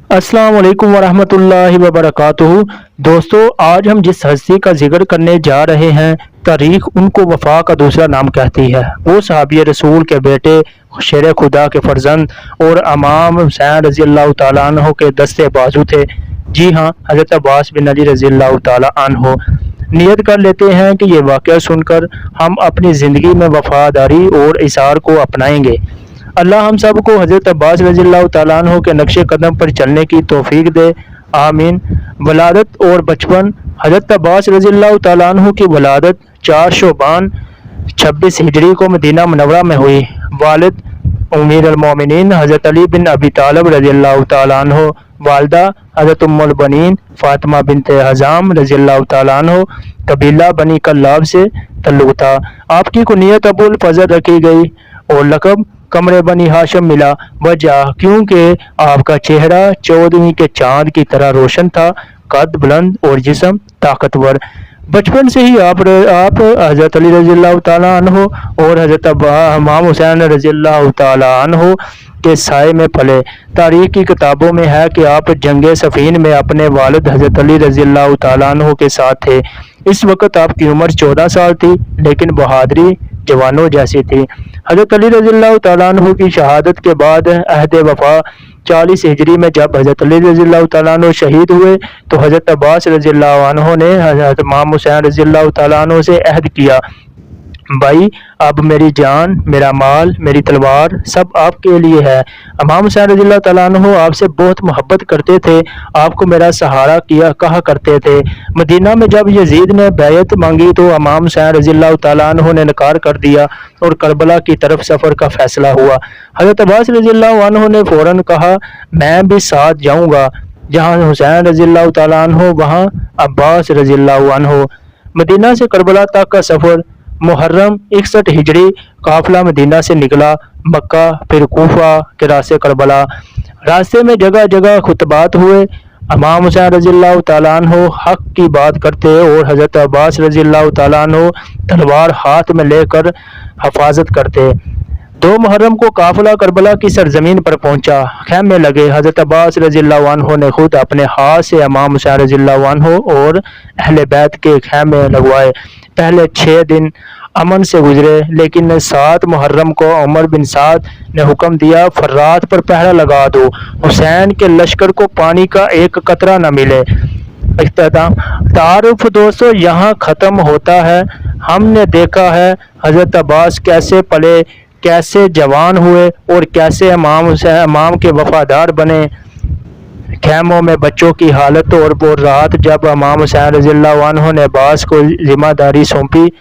अस्सलाम वालेकुम वरहमतुल्लाहि वबरकातुहू। दोस्तों, आज हम जिस हस्ती का जिक्र करने जा रहे हैं, तारीख उनको वफा का दूसरा नाम कहती है। वो सहाबी रसूल के बेटे, शेर खुदा के फर्जंद और इमाम हुसैन रजी अल्लाह तआला अन्हो के दस्ते बाजू थे। जी हाँ, हज़रत अब्बास बिन अली रजी अल्लाह तआला अन्हो। नियत कर लेते हैं कि ये वाक़या सुनकर हम अपनी ज़िंदगी में वफादारी और इसार को अपनाएंगे। अल्लाह हम सब को हज़रत अब्बास रज़ियल्लाहु तआला अन्हु के नक्शे कदम पर चलने की तौफीक दे, आमीन। वलादत और बचपन। हज़रत अब्बास रज़ियल्लाहु तआला अन्हु की वलादत 4 शोबान 26 हिजरी को मदीना मुनव्वरा में हुई। वालिद अमीर अल मोमिनीन हज़रत अली बिन अबी तालिब रज़ियल्लाहु तआला अन्हु। वालदा हज़रत उम्मुल बनीन फातिमा बिनते हज़ाम रज़ियल्लाहु तआला अन्हु। कबीला बनी कल्लाब से तल्लुक था। आपकी कुनियत अबुल फजल रखी गई और लक़ब कमरे बनी हाशिम मिला। वजह क्योंकि आपका चेहरा चौदहवीं के चांद की तरह रोशन था, कद बुलंद और जिस्म ताकतवर। बचपन से ही आप हज़रत अली रज़ियल्लाहु तआला अन्हु और हज़रत इमाम हुसैन रज़ियल्लाहु तआला अन्हु के साए में पले। तारीख की किताबों में है कि आप जंगे सफ़ीन में अपने वालिद हज़रत अली रज़ियल्लाहु तआला अन्हु के साथ थे। इस वक्त आपकी उम्र 14 साल थी, लेकिन बहादुरी जवानों जैसी थी। हज़रत अली रज़ियल्लाहु तआला अन्हु की शहादत के बाद अहद वफा 40 हिजरी में जब हज़रत अली रज़ियल्लाहु तआला अन्हु शहीद हुए, तो हज़रत अब्बास रज़ियल्लाहु अन्हु ने हज़रत इमाम हुसैन रज़ियल्लाहु तआला अन्हु से अहद किया, भाई अब मेरी जान, मेरा माल, मेरी तलवार सब आपके लिए है। इमाम हुसैन रज़ियल्लाहु तआला अन्हु आपसे बहुत मोहब्बत करते थे, आपको मेरा सहारा किया कहा करते थे। मदीना में जब यजीद ने बैयत मांगी तो इमाम हुसैन रज़ियल्लाहु तआला अन्हु ने इनकार कर दिया और करबला की तरफ सफ़र का फैसला हुआ। हज़रत अब्बास रज़ियल्लाहु अन्हु ने फ़ौरन कहा, मैं भी साथ जाऊँगा। जहाँ हुसैन रज़ियल्लाहु तआला अन्हु वहाँ अब्बास रज़ियल्लाहु अन्हु। मदीना से करबला तक का सफ़र। मुहर्रम 61 हिजरी काफिला मदीना से निकला। मक्का फिर कूफा के रास्ते करबला। रास्ते में जगह जगह खुतबात हुए। इमाम हुसैन रज़ियल्लाहु तआला अन्हु हक की बात करते और हज़रत अब्बास रज़ियल्लाहु तआला अन्हु तलवार हाथ में लेकर हिफाजत करते। 2 मुहर्रम को काफिला करबला की सरजमीन पर पहुंचा। खैमे लगे। हज़रत अब्बास रज़ियल्लाहु अन्हु ने खुद अपने हाथ से इमाम हुसैन रज़ियल्लाहु अन्हु और अहले बैत के खैमे लगवाए। पहले 6 दिन अमन से गुजरे, लेकिन 7 मुहर्रम को उमर बिन साद ने हुक्म दिया, फर्रात पर पहरा लगा दो, हुसैन के लश्कर को पानी का एक कतरा न मिले। इख्तिताम तारुफ दोस्तों यहाँ ख़त्म होता है। हमने देखा है हज़रत अब्बास कैसे पले, कैसे जवान हुए और कैसे इमाम के वफादार बने। खैमों में बच्चों की हालत और वो रात जब इमाम हुसैन रज़ियल्लाहु अन्हु ने अब्बास को जिम्मेदारी सौंपी।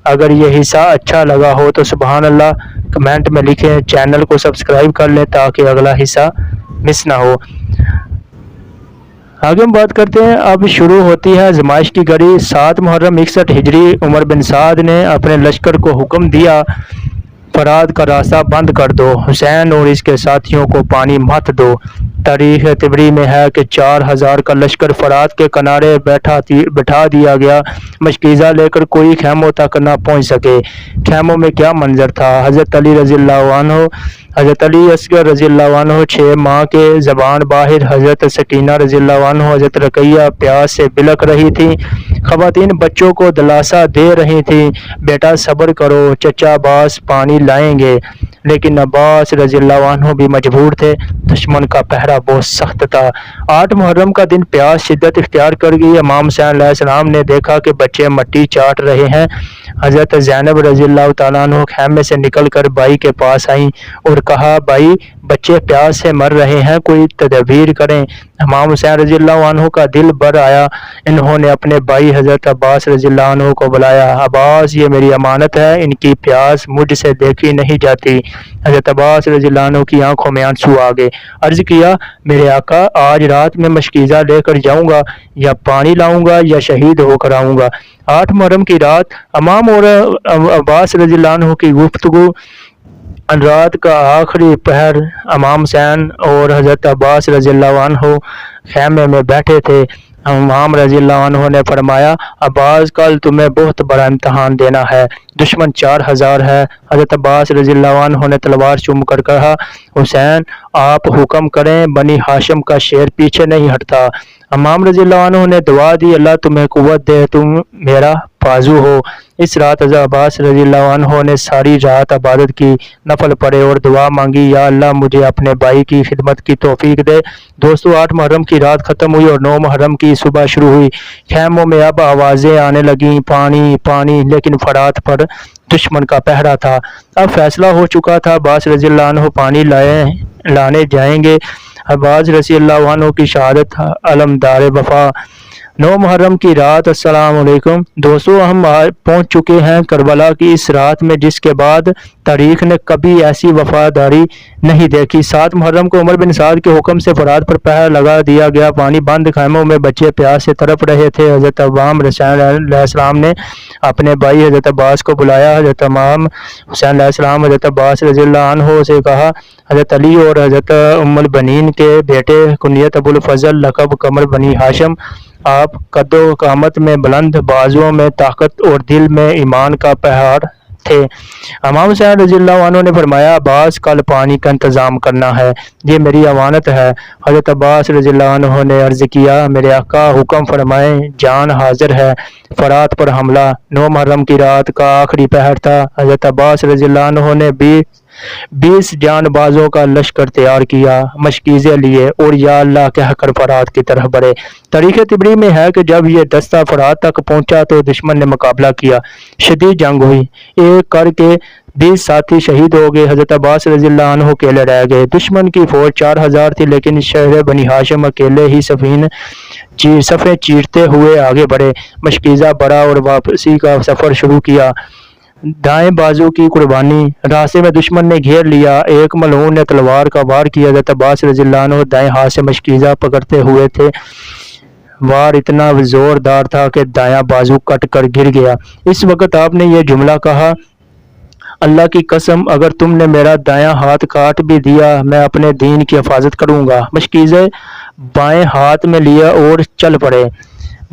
अगर ये हिस्सा अच्छा लगा हो तो सुबहान अल्लाह कमेंट में लिखें, चैनल को सब्सक्राइब कर लें ताकि अगला हिस्सा मिस ना हो। आगे हम बात करते हैं। अब शुरू होती है आजमाइश की घड़ी। 7 मुहर्रम 61 हिजरी उमर बिन साद ने अपने लश्कर को हुक्म दिया, फरात का रास्ता बंद कर दो, हुसैन और इसके साथियों को पानी मत दो। तारीख तिबरी में है कि 4000 का लश्कर फरात के किनारे बैठा दिया गया। मशकीज़ा लेकर कोई खैमों तक न पहुंच सके। खैमों में क्या मंजर था। हज़रत अली रज़ियल्लाहु अन्हु, हज़रत अली असगर रज़ियल्लाहु अन्हु 6 माह के ज़बान बाहिर, हज़रत सकीना रज़ियल्लाहु अन्हु, हज़रत रक़ैया प्यास से बिलख रही थी। ख़वातीन बच्चों को दिलासा दे रही थी, बेटा सब्र करो, चचा अब्बास पानी लाएंगे। लेकिन अब्बास रज़ियल्लाहु अन्हु भी मजबूर थे। दुश्मन का पहरा बहुत सख्त था। 8 मुहर्रम का दिन प्यास शिद्दत इख्तियार कर गई। इमाम हुसैन अलैहिस्सलाम ने देखा कि बच्चे मट्टी चाट रहे हैं। हज़रत ज़ैनब रज़ियल्लाहु तआला अन्हु खैमे से निकलकर भाई के पास आईं और कहा, भाई बच्चे प्यास से मर रहे हैं, कोई तदबीर करें। इमाम हुसैन रज़ियल्लाहु अन्हु का दिल भर आया। इन्होंने अपने भाई हज़रत अब्बास रज़ियल्लाहु अन्हु को बुलाया। अब्बास ये मेरी अमानत है, इनकी प्यास मुझसे देखी नहीं जाती। हज़रत अब्बास रज़ियल्लाहु अन्हु की आंखों में आंसू आ गए। अर्ज़ किया, मेरे आका आज रात में मशकीज़ा लेकर जाऊंगा, या पानी लाऊंगा या शहीद होकर आऊंगा। 8 मुहर्रम की रात इमाम और अब्बास रज़ियल्लाहु अन्हु की गुफ्तगू। रात का आखिरी पहर इमाम हुसैन और हज़रत अब्बास रज़ियल्लाहु अन्हु खैमे में बैठे थे। इमाम रजी अल्लाह अन्हु ने फरमाया, अब्बास कल तुम्हें बहुत बड़ा इम्तहान देना है, दुश्मन 4000 है। हज़रत अब्बास रजी अल्लाह अन्हु ने तलवार चूम कर कहा, हुसैन आप हुक्म करें, बनी हाशिम का शेर पीछे नहीं हटता। इमाम रजी अल्लाह अन्हु ने दुआ दी, अल्लाह तुम्हें कुव्वत दे, तुम मेरा बाजू हो। इस रात हज़रत अब्बास रजी अल्लाह अन्हु ने सारी रात इबादत की, नफल पढ़े और दुआ मांगी, या अल्लाह मुझे अपने भाई की खिदमत की तौफीक दे। दोस्तों 8 मुहर्रम की रात ख़त्म हुई और 9 मुहर्रम की सुबह शुरू हुई। खैमों में अब आवाज़ें आने लगीं, पानी पानी, लेकिन फरात पर दुश्मन का पहरा था। अब फैसला हो चुका था, अब्बास रजी अल्लाह अन्हु पानी लाने जाएंगे। अब्बास रजी अल्लाह अन्हु की शहादत अलमदार वफा। 9 मुहर्रम की रात। अस्सलाम वालेकुम दोस्तों, हम पहुंच चुके हैं करबला की इस रात में जिसके बाद तारीख ने कभी ऐसी वफादारी नहीं देखी। 7 मुहर्रम को उमर बिन साद के हुक्म से फरात पर पहरा लगा दिया गया। पानी बंद खैमों में बच्चे प्यास से तड़प रहे थे। हज़रत इमाम हुसैन ने अपने भाई हज़रत अब्बास को बुलाया। हज़रत इमाम हुसैन हज़रत अब्बास रज़ी अल्लाह अन्हु से कहा, हज़रत अली और हज़रत उम्मुल बनीन के बेटे, कुनियत अबुल फजल, लक़ब कमर बनी हाशिम, आप कद्दो कामत में बुलंद, बाजुओं में ताकत और दिल में ईमान का पहाड़ थे। इमाम हुसैन रज़ी अल्लाह अन्हु ने फरमाया, अब्बास कल पानी का इंतज़ाम करना है, ये मेरी अमानत है। हज़रत अब्बास रज़ी अल्लाह अन्हु ने अर्ज़ किया, मेरे आका हुक्म फरमाएं, जान हाजिर है। फरात पर हमला। 9 मुहर्रम की रात का आखिरी पहर था। हज़रत अब्बास रज़ी अल्लाह अन्हु ने 20 जानबाजों का लश्कर तैयार किया, मशकीज़े लिए और या अल्लाह कहकर फरात की तरफ बढ़े। तारीख़ तिबरी में है कि जब ये दस्ता फरात तक पहुंचा तो दुश्मन ने मुकाबला किया, शदीद जंग हुई, एक करके 20 साथी शहीद हो गए। हज़रत अब्बास रज़ी अल्लाह अन्हु अकेले रह गए। दुश्मन की फौज 4000 थी, लेकिन शहर बनी हाशिम अकेले ही सफ़े चीरते हुए आगे बढ़े, मशकीज़ा बढ़ा और वापसी का सफ़र शुरू किया। दाएं बाजू की कुर्बानी। रास्ते में दुश्मन ने घेर लिया, एक मलऊन ने तलवार का वार किया। हज़रत अब्बास रज़ी अल्लाह अन्हु दाएं हाथ से मशकीज़ा पकड़ते हुए थे। वार इतना जोरदार था कि दायां बाजू कट कर गिर गया। इस वक्त आपने ये जुमला कहा, अल्लाह की कसम अगर तुमने मेरा दायां हाथ काट भी दिया, मैं अपने दीन की हिफाजत करूंगा। मशकीज़े बाएं हाथ में लिया और चल पड़े।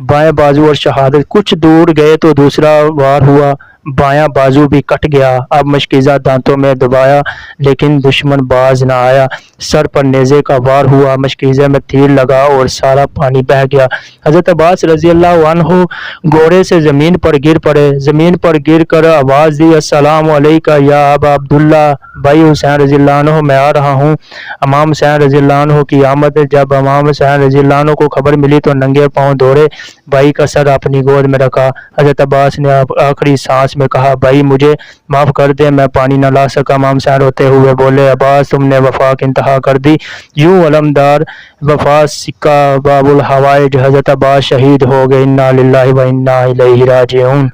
बाएं बाजू और शहादत। कुछ दूर गए तो दूसरा वार हुआ, बायां बाजू भी कट गया। अब मशकीज़ा दांतों में दबाया, लेकिन दुश्मन बाज न आया। सर पर नेज़े का वार हुआ, मशकीज़े में तीर लगा और सारा पानी बह गया। हज़रत अब्बास रज़ी अल्लाह अन्हु घोड़े से ज़मीन पर गिर पड़े। ज़मीन पर गिर कर आवाज़ दी, अस्सलाम अलैका या अबा अब्दुल्ला, भाई हुसैन रज़ी अल्लाह अन्हु मैं आ रहा हूँ। इमाम हुसैन रज़ी अल्लाह अन्हु की आमद। जब इमाम हुसैन रज़ी अल्लाह अन्हु को खबर मिली तो नंगे पाँव दौड़े, भाई का सर अपनी गोद में रखा। हज़रत अब्बास ने आखिरी सांस में कहा, भाई मुझे माफ़ कर दे, मैं पानी न ला सका। इमाम हुसैन रोते हुए बोले, अब्बास तुमने वफा की इंतहा कर दी। यूं अलमदार वफा सिक्का बाबुल हवाइज। हज़रत अब्बास शहीद हो गए। इन्ना लिल्लाहि व इन्ना इलैहि राजिऊन।